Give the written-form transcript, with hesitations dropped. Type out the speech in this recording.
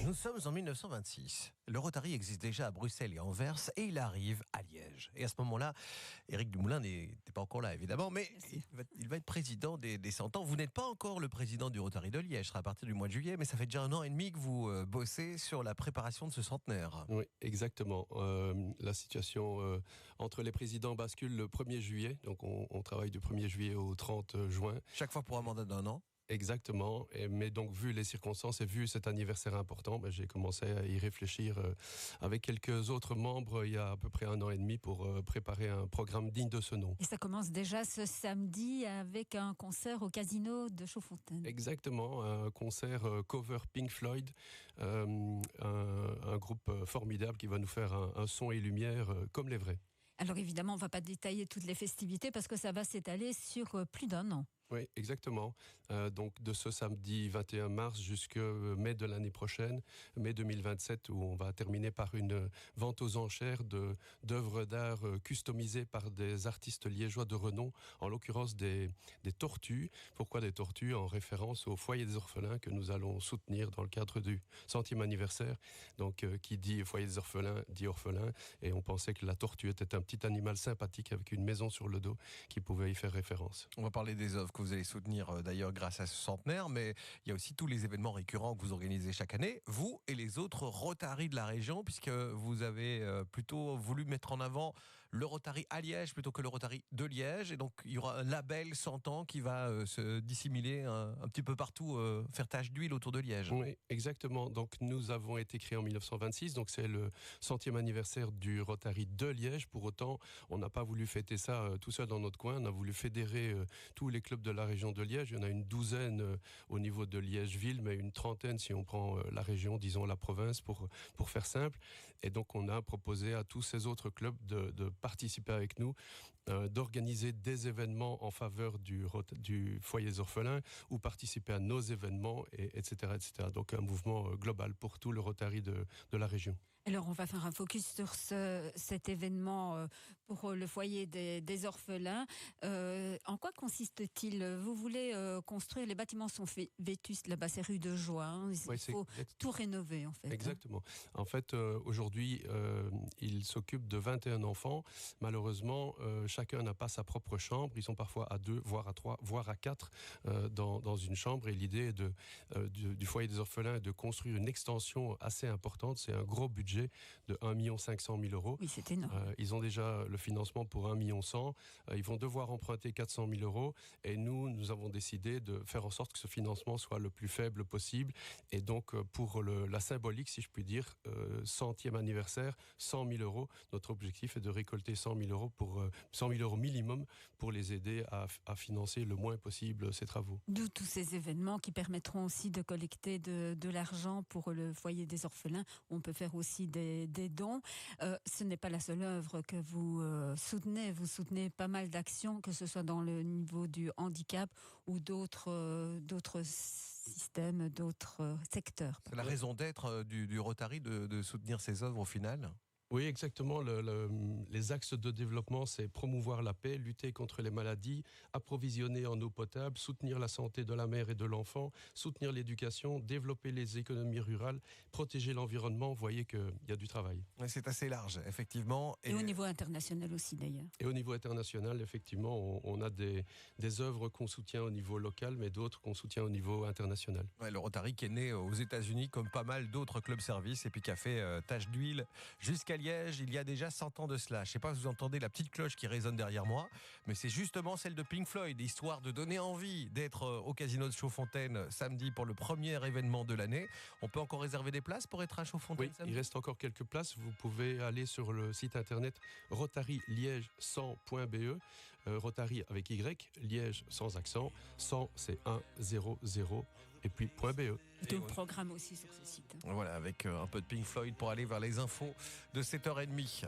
Nous sommes en 1926. Le Rotary existe déjà à Bruxelles et Anvers et il arrive à Liège. Et à ce moment-là, Éric Dumoulin n'était pas encore là, évidemment, mais il va être président des 100 ans. Vous n'êtes pas encore le président du Rotary de Liège, ce sera à partir du mois de juillet, mais ça fait déjà 1 an et demi que vous bossez sur la préparation de ce centenaire. Oui, exactement. La situation entre les présidents bascule le 1er juillet, donc on travaille du 1er juillet au 30 juin. Chaque fois pour un mandat d'1 an. Exactement, mais donc vu les circonstances et vu cet anniversaire important, j'ai commencé à y réfléchir avec quelques autres membres il y a à peu près 1 an et demi pour préparer un programme digne de ce nom. Et ça commence déjà ce samedi avec un concert au Casino de Chaudfontaine. Exactement, un concert cover Pink Floyd, un groupe formidable qui va nous faire un son et lumière comme les vrais. Alors évidemment, on ne va pas détailler toutes les festivités parce que ça va s'étaler sur plus d'1 an. Oui, exactement. Donc de ce samedi 21 mars jusqu'à mai de l'année prochaine, mai 2027, où on va terminer par une vente aux enchères d'œuvres d'art customisées par des artistes liégeois de renom, en l'occurrence des tortues. Pourquoi des tortues? En référence au foyer des orphelins que nous allons soutenir dans le cadre du 100e anniversaire. Donc qui dit foyer des orphelins, dit orphelin. Et on pensait que la tortue était un petit animal sympathique avec une maison sur le dos qui pouvait y faire référence. On va parler des œuvres que vous allez soutenir d'ailleurs grâce à ce centenaire, mais il y a aussi tous les événements récurrents que vous organisez chaque année, vous et les autres Rotary de la région, puisque vous avez plutôt voulu mettre en avant le Rotary à Liège plutôt que le Rotary de Liège, et donc il y aura un label 100 ans qui va se dissimuler un petit peu partout, faire tache d'huile autour de Liège. Oui, exactement. Donc nous avons été créés en 1926, donc c'est le 100e anniversaire du Rotary de Liège. Pour autant, on n'a pas voulu fêter ça tout seul dans notre coin, on a voulu fédérer tous les clubs de la région de Liège. Il y en a une douzaine au niveau de Liège-Ville, mais une trentaine si on prend la région, disons la province, pour faire simple. Et donc on a proposé à tous ces autres clubs de participer avec nous, d'organiser des événements en faveur du foyer des orphelins ou participer à nos événements, etc., etc. Donc un mouvement global pour tout le Rotary de la région. Alors on va faire un focus sur cet événement pour le foyer des orphelins. En quoi consiste-t-il? Vous voulez construire, les bâtiments sont vétustes, là-bas c'est rue de Joie, hein. Il faut tout rénover en fait. Exactement. En fait, aujourd'hui, il s'occupe de 21 enfants. Malheureusement, chacun n'a pas sa propre chambre. Ils sont parfois à 2, voire à 3, voire à 4 dans une chambre. Et l'idée du foyer des orphelins est de construire une extension assez importante. C'est un gros budget de 1 500 000 euros. Oui, c'est énorme. Ils ont déjà le financement pour 1 100 000. Ils vont devoir emprunter 400 000 euros. Et nous avons décidé de faire en sorte que ce financement soit le plus faible possible. Et donc, pour la symbolique, si je puis dire, 100e anniversaire, 100 000 euros. Notre objectif est de récolter 100 000 euros minimum pour les aider à financer le moins possible ces travaux. D'où tous ces événements qui permettront aussi de collecter de l'argent pour le foyer des orphelins. On peut faire aussi des dons. Ce n'est pas la seule œuvre que vous soutenez. Vous soutenez pas mal d'actions, que ce soit dans le niveau du handicap ou d'autres systèmes, d'autres secteurs. C'est la raison d'être du Rotary de soutenir ces œuvres au final? Oui, exactement. Les axes de développement, c'est promouvoir la paix, lutter contre les maladies, approvisionner en eau potable, soutenir la santé de la mère et de l'enfant, soutenir l'éducation, développer les économies rurales, protéger l'environnement. Vous voyez qu'il y a du travail. Oui, c'est assez large, effectivement. Et au niveau international aussi, d'ailleurs. Et au niveau international, effectivement, on a des œuvres qu'on soutient au niveau local, mais d'autres qu'on soutient au niveau international. Ouais, le Rotary qui est né aux États-Unis, comme pas mal d'autres clubs services, et puis qui a fait tache d'huile jusqu'à Liège, il y a déjà 100 ans de cela. Je ne sais pas si vous entendez la petite cloche qui résonne derrière moi, mais c'est justement celle de Pink Floyd, histoire de donner envie d'être au Casino de Chaudfontaine samedi pour le premier événement de l'année. On peut encore réserver des places pour être à Chaudfontaine samedi? Il reste encore quelques places. Vous pouvez aller sur le site internet rotaryliège100.be, Rotary avec Y, Liège sans accent, 100 c'est 100, et puis .be. Et tout le programme aussi sur ce site. Voilà, avec un peu de Pink Floyd pour aller vers les infos de 7h30.